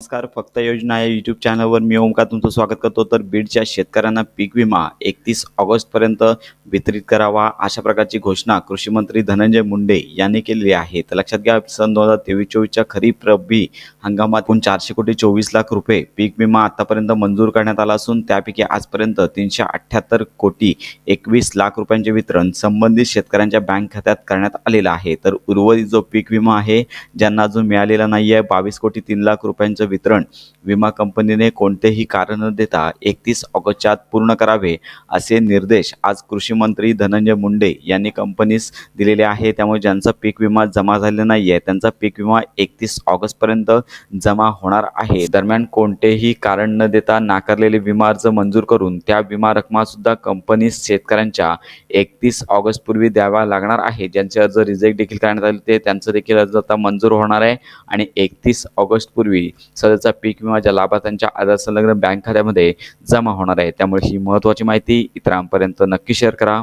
नमस्कार. फक्त योजना या यूट्यूब चॅनलवर मी ओमकार तुमचं स्वागत करतो. तर बीडच्या शेतकऱ्यांना पीक विमा 31 ऑगस्टपर्यंत वितरित करावा अशा प्रकारची घोषणा कृषी मंत्री धनंजय मुंडे यांनी केलेली आहे. तर लक्षात घ्या, सन 2023-24च्या खरीप रब्बी हंगामात एकूण 400 कोटी 24 लाख रुपये पीक विमा आतापर्यंत मंजूर करण्यात आला असून त्यापैकी आजपर्यंत 378 कोटी 21 लाख रुपयांचे वितरण संबंधित शेतकऱ्यांच्या बँक खात्यात करण्यात आलेलं आहे. तर उर्वरित जो पीक विमा आहे ज्यांना अजून मिळालेला नाही आहे 22 कोटी 3 लाख रुपयांचं वितरण विमा कंपनीने कोणतेही कारण न देता 31 ऑगस्टच्या आत पूर्ण करावे असे निर्देश आज कृषी मंत्री धनंजय मुंडे यांनी कंपनीस दिलेले आहे. त्यामुळे ज्यांचा पीक विमा जमा झालेला नाही आहे त्यांचा पीक विमा 31 ऑगस्टपर्यंत जमा होणार आहे. दरम्यान कोणतेही कारण न देता नाकारलेले विमा अर्ज मंजूर करून त्या विमा रक्कमा सुद्धा कंपनीस शेतकऱ्यांच्या 31 ऑगस्ट पूर्वी द्यावा लागणार आहे. ज्यांचे अर्ज रिजेक्ट देखील करण्यात आले ते त्यांचं देखील अर्ज आता मंजूर होणार आहे आणि 31 ऑगस्ट पूर्वी सदरचा पीक विमा ज्या लाभार्थ्यांच्या आधार संलग्न बँक खात्यामध्ये जमा होणार आहे. त्यामुळे ही महत्त्वाची माहिती इतरांपर्यंत नक्की शेअर करा.